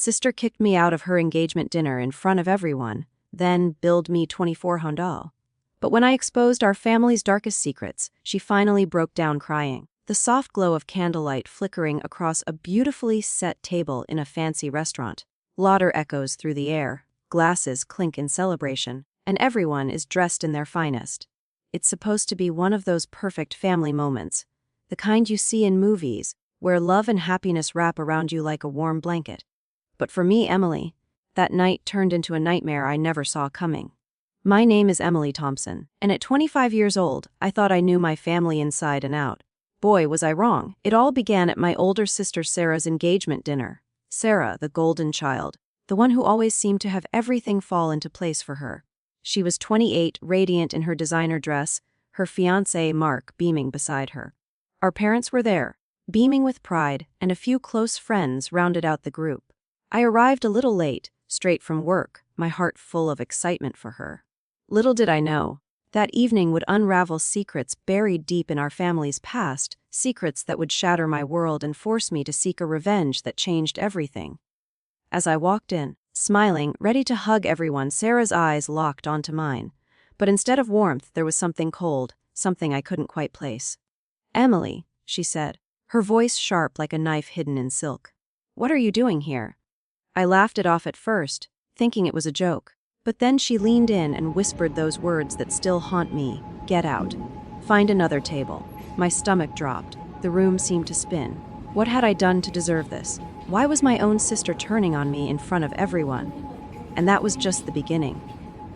Sister kicked me out of her engagement dinner in front of everyone, then billed me 2400. But when I exposed our family's darkest secrets, she finally broke down crying. The soft glow of candlelight flickering across a beautifully set table in a fancy restaurant. Laughter echoes through the air, glasses clink in celebration, and everyone is dressed in their finest. It's supposed to be one of those perfect family moments, the kind you see in movies, where love and happiness wrap around you like a warm blanket. But for me, Emily, that night turned into a nightmare I never saw coming. My name is Emily Thompson, and at 25 years old, I thought I knew my family inside and out. Boy, was I wrong. It all began at my older sister Sarah's engagement dinner. Sarah, the golden child, the one who always seemed to have everything fall into place for her. She was 28, radiant in her designer dress, her fiancé, Mark, beaming beside her. Our parents were there, beaming with pride, and a few close friends rounded out the group. I arrived a little late, straight from work, my heart full of excitement for her. Little did I know, that evening would unravel secrets buried deep in our family's past, secrets that would shatter my world and force me to seek a revenge that changed everything. As I walked in, smiling, ready to hug everyone, Sarah's eyes locked onto mine. But instead of warmth, there was something cold, something I couldn't quite place. "Emily," she said, her voice sharp like a knife hidden in silk. "What are you doing here?" I laughed it off at first, thinking it was a joke. But then she leaned in and whispered those words that still haunt me: "Get out. Find another table." My stomach dropped. The room seemed to spin. What had I done to deserve this? Why was my own sister turning on me in front of everyone? And that was just the beginning.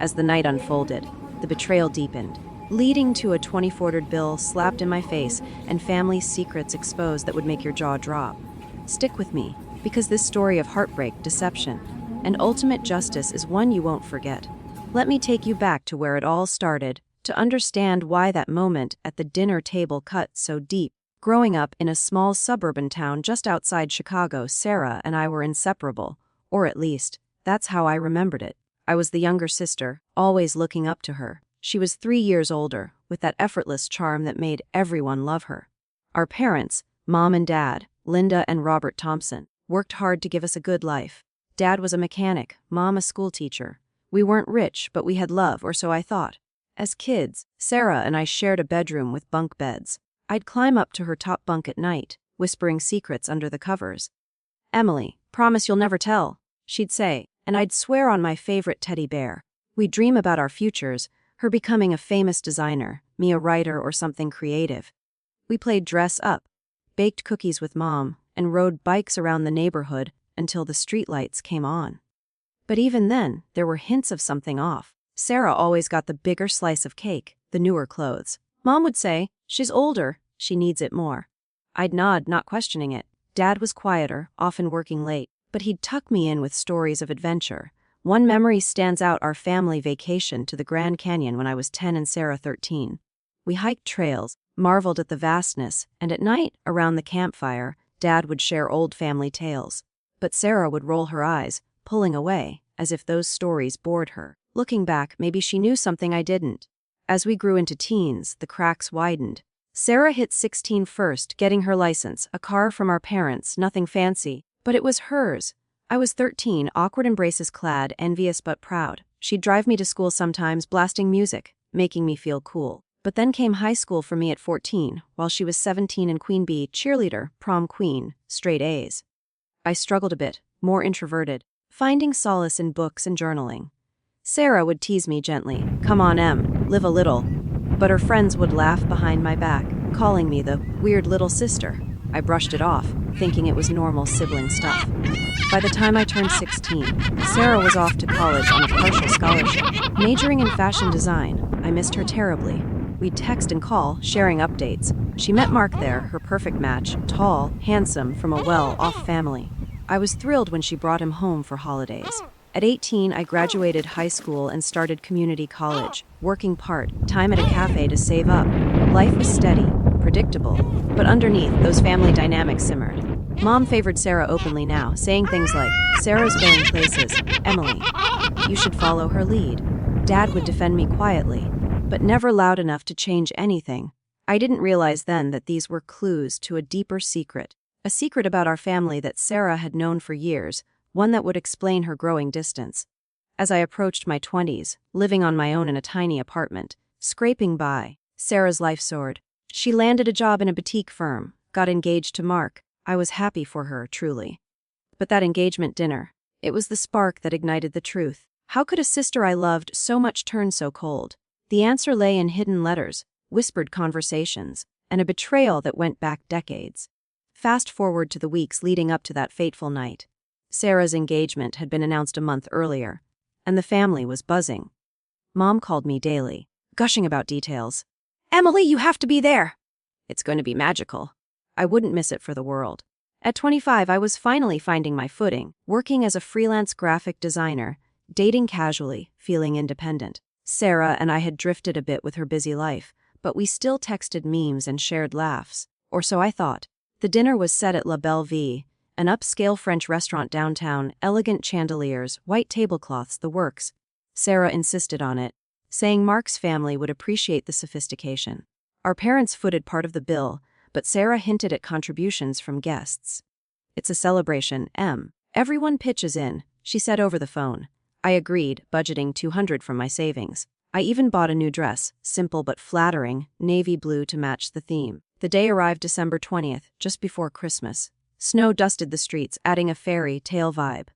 As the night unfolded, the betrayal deepened, leading to a 2400 bill slapped in my face and family secrets exposed that would make your jaw drop. Stick with me, because this story of heartbreak, deception, and ultimate justice is one you won't forget. Let me take you back to where it all started, to understand why that moment at the dinner table cut so deep. Growing up in a small suburban town just outside Chicago, Sarah and I were inseparable, or at least, that's how I remembered it. I was the younger sister, always looking up to her. She was 3 years older, with that effortless charm that made everyone love her. Our parents, Mom and Dad, Linda and Robert Thompson, worked hard to give us a good life. Dad was a mechanic, Mom a schoolteacher. We weren't rich, but we had love, or so I thought. As kids, Sarah and I shared a bedroom with bunk beds. I'd climb up to her top bunk at night, whispering secrets under the covers. "Emily, promise you'll never tell," she'd say, and I'd swear on my favorite teddy bear. We'd dream about our futures, her becoming a famous designer, me a writer or something creative. We played dress up, baked cookies with Mom, and rode bikes around the neighborhood until the streetlights came on. But even then, there were hints of something off. Sarah always got the bigger slice of cake, the newer clothes. Mom would say, "She's older, she needs it more." I'd nod, not questioning it. Dad was quieter, often working late, but he'd tuck me in with stories of adventure. One memory stands out: our family vacation to the Grand Canyon when I was 10 and Sarah 13. We hiked trails, marveled at the vastness, and at night, around the campfire, Dad would share old family tales. But Sarah would roll her eyes, pulling away, as if those stories bored her. Looking back, maybe she knew something I didn't. As we grew into teens, the cracks widened. Sarah hit 16 first, getting her license, a car from our parents, nothing fancy, but it was hers. I was 13, awkward and braces clad, envious but proud. She'd drive me to school sometimes, blasting music, making me feel cool. But then came high school for me at 14, while she was 17 and Queen Bee, cheerleader, prom queen, straight A's. I struggled a bit, more introverted, finding solace in books and journaling. Sarah would tease me gently, "Come on, Em, live a little." But her friends would laugh behind my back, calling me the weird little sister. I brushed it off, thinking it was normal sibling stuff. By the time I turned 16, Sarah was off to college on a partial scholarship, majoring in fashion design. I missed her terribly. We'd text and call, sharing updates. She met Mark there, her perfect match, tall, handsome, from a well-off family. I was thrilled when she brought him home for holidays. At 18, I graduated high school and started community college, working part-time at a cafe to save up. Life was steady, predictable, but underneath, those family dynamics simmered. Mom favored Sarah openly now, saying things like, "Sarah's going places. Emily, you should follow her lead." Dad would defend me quietly, but never loud enough to change anything. I didn't realize then that these were clues to a deeper secret. A secret about our family that Sarah had known for years, one that would explain her growing distance. As I approached my 20s, living on my own in a tiny apartment, scraping by, Sarah's life soared. She landed a job in a boutique firm, got engaged to Mark. I was happy for her, truly. But that engagement dinner, it was the spark that ignited the truth. How could a sister I loved so much turn so cold? The answer lay in hidden letters, whispered conversations, and a betrayal that went back decades. Fast forward to the weeks leading up to that fateful night. Sarah's engagement had been announced a month earlier, and the family was buzzing. Mom called me daily, gushing about details. "Emily, you have to be there!" "It's going to be magical." I wouldn't miss it for the world. At 25, I was finally finding my footing, working as a freelance graphic designer, dating casually, feeling independent. Sarah and I had drifted a bit with her busy life, but we still texted memes and shared laughs, or so I thought. The dinner was set at La Belle Vie, an upscale French restaurant downtown, elegant chandeliers, white tablecloths, the works. Sarah insisted on it, saying Mark's family would appreciate the sophistication. Our parents footed part of the bill, but Sarah hinted at contributions from guests. "It's a celebration, Em. Everyone pitches in," she said over the phone. I agreed, budgeting $200 from my savings. I even bought a new dress, simple but flattering, navy blue to match the theme. The day arrived December 20th, just before Christmas. Snow dusted the streets, adding a fairy tale vibe.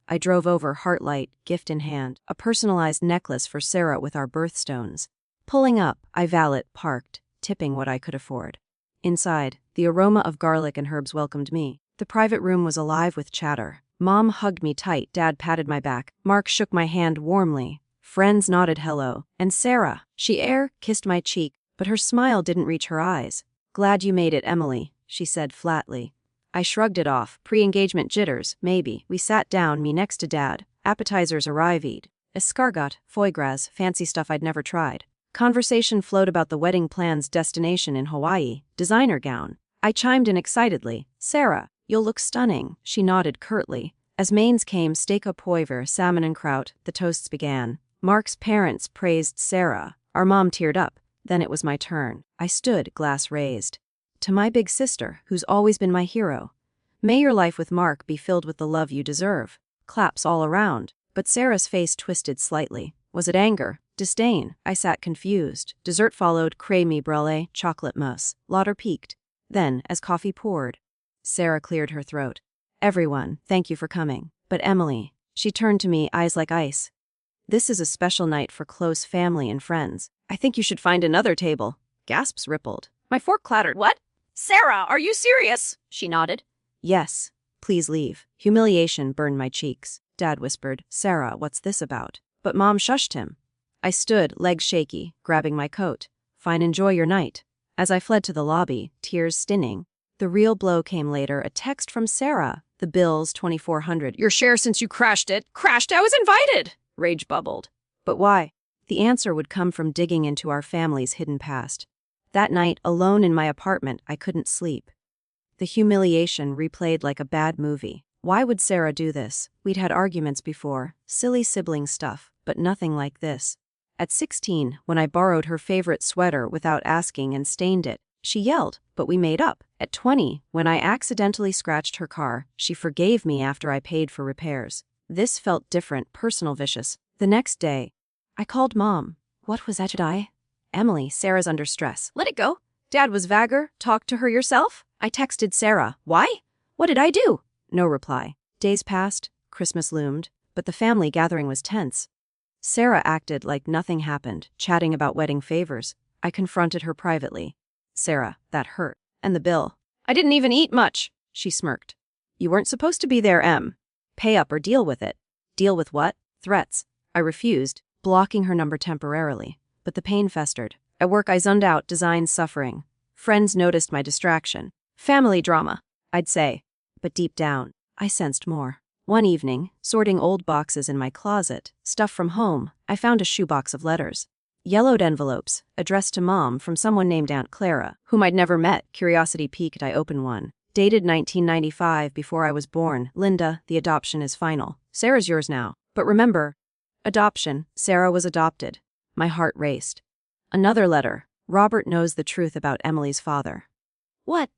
I drove over, heart light, gift in hand, a personalized necklace for Sarah with our birthstones. Pulling up, I valet parked, tipping what I could afford. Inside, the aroma of garlic and herbs welcomed me. The private room was alive with chatter. Mom hugged me tight, Dad patted my back, Mark shook my hand warmly. Friends nodded hello, and Sarah, kissed my cheek, but her smile didn't reach her eyes. "Glad you made it, Emily," she said flatly. I shrugged it off, pre-engagement jitters, maybe. We sat down, me next to Dad. Appetizers arrived. Escargot, foie gras, fancy stuff I'd never tried. Conversation flowed about the wedding plan's destination in Hawaii, designer gown. I chimed in excitedly. "Sarah, you'll look stunning," she nodded curtly. As mains came, steak au poivre, salmon and kraut, the toasts began. Mark's parents praised Sarah. Our mom teared up. Then it was my turn. I stood, glass raised. "To my big sister, who's always been my hero. May your life with Mark be filled with the love you deserve." Claps all around. But Sarah's face twisted slightly. Was it anger? Disdain? I sat confused. Dessert followed, crème brûlée, chocolate mousse. Lauder peaked. Then, as coffee poured, Sarah cleared her throat. "Everyone, thank you for coming. But Emily," she turned to me, eyes like ice. "This is a special night for close family and friends. I think you should find another table." Gasps rippled. My fork clattered. "What? Sarah, are you serious?" She nodded. "Yes. Please leave." Humiliation burned my cheeks. Dad whispered, "Sarah, what's this about?" But Mom shushed him. I stood, legs shaky, grabbing my coat. "Fine, enjoy your night." As I fled to the lobby, tears stinning. The real blow came later, a text from Sarah. The bill's $2,400. "Your share since you crashed it." "Crashed? I was invited!" Rage bubbled. But why? The answer would come from digging into our family's hidden past. That night, alone in my apartment, I couldn't sleep. The humiliation replayed like a bad movie. Why would Sarah do this? We'd had arguments before, silly sibling stuff, but nothing like this. At 16, when I borrowed her favorite sweater without asking and stained it, she yelled, but we made up. At 20, when I accidentally scratched her car, she forgave me after I paid for repairs. This felt different, personal, vicious. The next day, I called Mom. "What was that? Emily, Sarah's under stress." "Let it go." "Dad was vagger. Talk to her yourself." I texted Sarah. "Why? What did I do?" No reply. Days passed, Christmas loomed, but the family gathering was tense. Sarah acted like nothing happened, chatting about wedding favors. I confronted her privately. "Sarah, that hurt. And the bill." "I didn't even eat much," she smirked. "You weren't supposed to be there, Em. Pay up or deal with it." "Deal with what?" "Threats." I refused, blocking her number temporarily. But the pain festered. At work I zoned out, design suffering. Friends noticed my distraction. Family drama, I'd say. But deep down, I sensed more. One evening, sorting old boxes in my closet, stuff from home, I found a shoebox of letters. Yellowed envelopes, addressed to Mom from someone named Aunt Clara, whom I'd never met. Curiosity piqued, I opened one. Dated 1995, before I was born. "Linda, the adoption is final. Sarah's yours now. But remember, adoption. Sarah was adopted." My heart raced. Another letter. "Robert knows the truth about Emily's father." "What?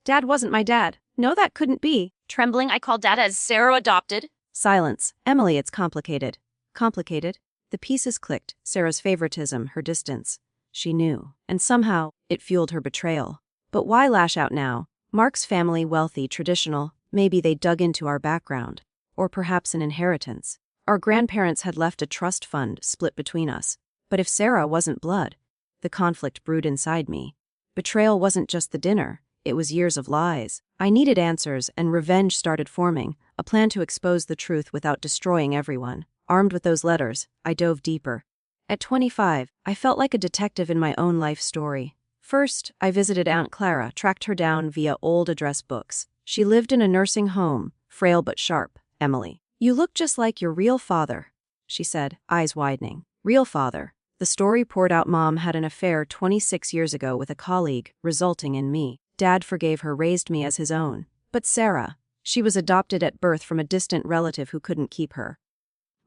Dad wasn't my dad." "No, that couldn't be." Trembling, I called Dad as Sarah adopted. Silence. Emily, it's complicated. Complicated? The pieces clicked. Sarah's favoritism, her distance. She knew. And somehow, it fueled her betrayal. But why lash out now? Mark's family, wealthy, traditional. Maybe they dug into our background. Or perhaps an inheritance. Our grandparents had left a trust fund split between us. But if Sarah wasn't blood, the conflict brewed inside me. Betrayal wasn't just the dinner. It was years of lies. I needed answers, and revenge started forming, a plan to expose the truth without destroying everyone. Armed with those letters, I dove deeper. At 25, I felt like a detective in my own life story. First, I visited Aunt Clara, tracked her down via old address books. She lived in a nursing home, frail but sharp. Emily. You look just like your real father, she said, eyes widening. Real father. The story poured out. Mom had an affair 26 years ago with a colleague, resulting in me. Dad forgave her, raised me as his own. But Sarah, she was adopted at birth from a distant relative who couldn't keep her.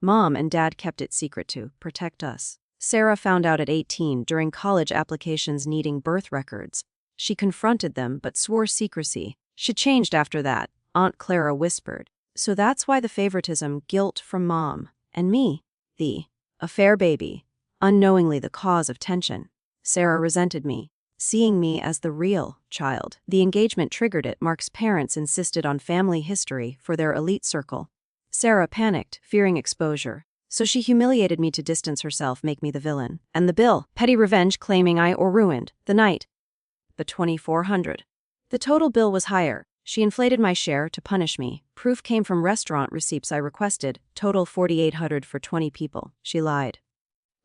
Mom and Dad kept it secret to protect us. Sarah found out at 18 during college applications needing birth records. She confronted them but swore secrecy. She changed after that, Aunt Clara whispered. So that's why the favoritism, guilt from Mom. And me, the affair baby, unknowingly the cause of tension. Sarah resented me, seeing me as the real child. The engagement triggered it. Mark's parents insisted on family history for their elite circle. Sarah panicked, fearing exposure. So she humiliated me to distance herself, make me the villain. And the bill, petty revenge claiming I ruined the night. The $2,400. The total bill was higher. She inflated my share to punish me. Proof came from restaurant receipts I requested. Total $4,800 for 20 people. She lied.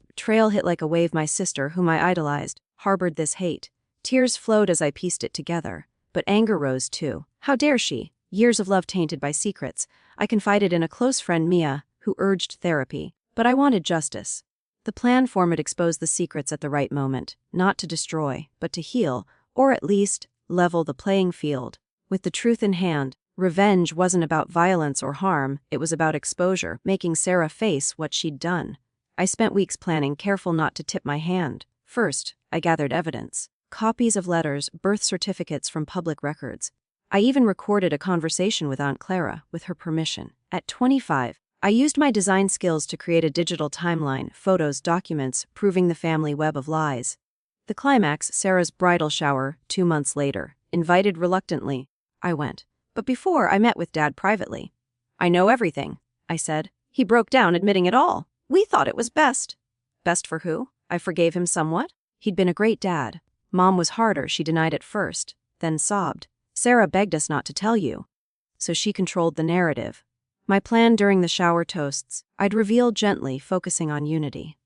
Betrayal hit like a wave. My sister, whom I idolized, harbored this hate. Tears flowed as I pieced it together. But anger rose too. How dare she? Years of love tainted by secrets. I confided in a close friend, Mia, who urged therapy. But I wanted justice. The plan formed exposed the secrets at the right moment. Not to destroy, but to heal, or at least, level the playing field. With the truth in hand, revenge wasn't about violence or harm, it was about exposure, making Sarah face what she'd done. I spent weeks planning, careful not to tip my hand. First, I gathered evidence. Copies of letters, birth certificates from public records. I even recorded a conversation with Aunt Clara, with her permission. At 25, I used my design skills to create a digital timeline, photos, documents, proving the family web of lies. The climax, Sarah's bridal shower, 2 months later. Invited reluctantly. I went. But before, I met with Dad privately. I know everything, I said. He broke down, admitting it all. We thought it was best. Best for who? I forgave him somewhat. He'd been a great dad. Mom was harder, she denied at first, then sobbed. Sarah begged us not to tell you. So she controlled the narrative. My plan during the shower toasts, I'd reveal gently, focusing on unity.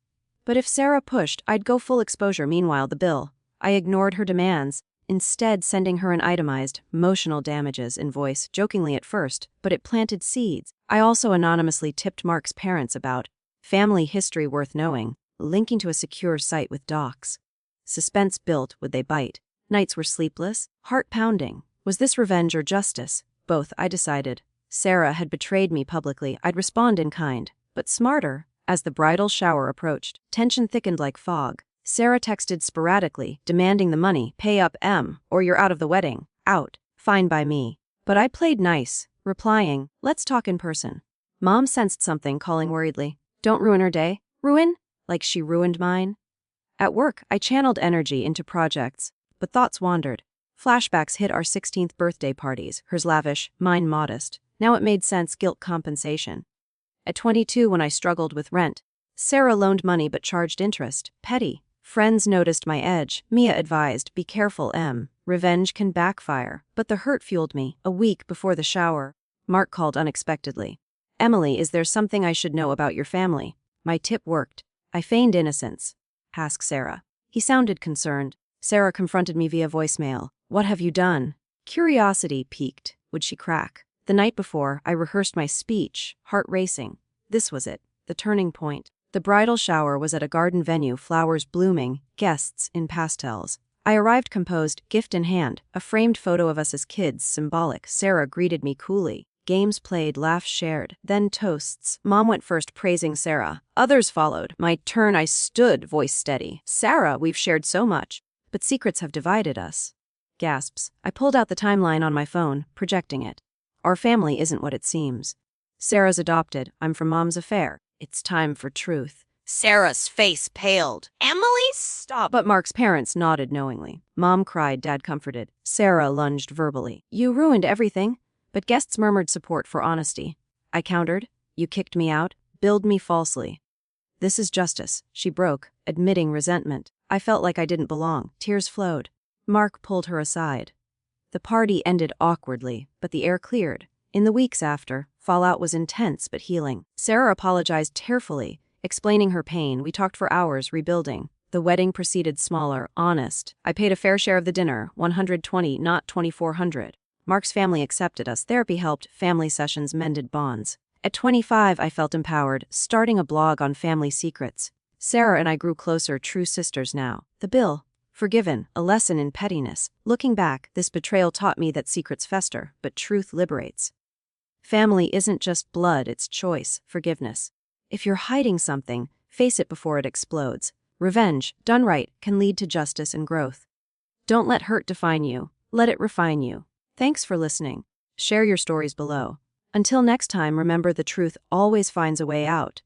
But if Sarah pushed, I'd go full exposure. Meanwhile, the bill. I ignored her demands, instead sending her an itemized, emotional damages invoice, jokingly at first, but it planted seeds. I also anonymously tipped Mark's parents about family history worth knowing, linking to a secure site with docs. Suspense built. Would they bite? Nights were sleepless, heart-pounding. Was this revenge or justice? Both, I decided. Sarah had betrayed me publicly. I'd respond in kind, but smarter. As the bridal shower approached, tension thickened like fog. Sarah texted sporadically, demanding the money. Pay up, or you're out of the wedding. Out. Fine by me. But I played nice, replying, let's talk in person. Mom sensed something, calling worriedly. Don't ruin her day. Ruin? Like she ruined mine? At work, I channeled energy into projects, but thoughts wandered. Flashbacks hit our 16th birthday parties, hers lavish, mine modest. Now it made sense, guilt compensation. At 22, when I struggled with rent, Sarah loaned money but charged interest. Petty. Friends noticed my edge. Mia advised, be careful, Revenge can backfire. But the hurt fueled me. A week before the shower, Mark called unexpectedly. Emily, is there something I should know about your family? My tip worked. I feigned innocence. Ask Sarah. He sounded concerned. Sarah confronted me via voicemail. What have you done? Curiosity piqued. Would she crack? The night before, I rehearsed my speech, heart racing. This was it, the turning point. The bridal shower was at a garden venue, flowers blooming, guests in pastels. I arrived composed, gift in hand, a framed photo of us as kids, symbolic. Sarah greeted me coolly. Games played, laughs shared, then toasts. Mom went first, praising Sarah. Others followed. My turn, I stood, voice steady. Sarah, we've shared so much, but secrets have divided us. Gasps. I pulled out the timeline on my phone, projecting it. Our family isn't what it seems. Sarah's adopted. I'm from Mom's affair. It's time for truth. Sarah's face paled. Emily, stop. But Mark's parents nodded knowingly. Mom cried, Dad comforted. Sarah lunged verbally. You ruined everything. But guests murmured support for honesty. I countered. You kicked me out. Billed me falsely. This is justice, she broke, admitting resentment. I felt like I didn't belong. Tears flowed. Mark pulled her aside. The party ended awkwardly, but the air cleared. In the weeks after, fallout was intense but healing. Sarah apologized tearfully, explaining her pain. We talked for hours, rebuilding. The wedding proceeded smaller, honest. I paid a fair share of the dinner, $120, not $2,400. Mark's family accepted us. Therapy helped. Family sessions mended bonds. At 25, I felt empowered, starting a blog on family secrets. Sarah and I grew closer, true sisters now. The bill. Forgiven, a lesson in pettiness. Looking back, this betrayal taught me that secrets fester, but truth liberates. Family isn't just blood, it's choice, forgiveness. If you're hiding something, face it before it explodes. Revenge, done right, can lead to justice and growth. Don't let hurt define you. Let it refine you. Thanks for listening. Share your stories below. Until next time, remember the truth always finds a way out.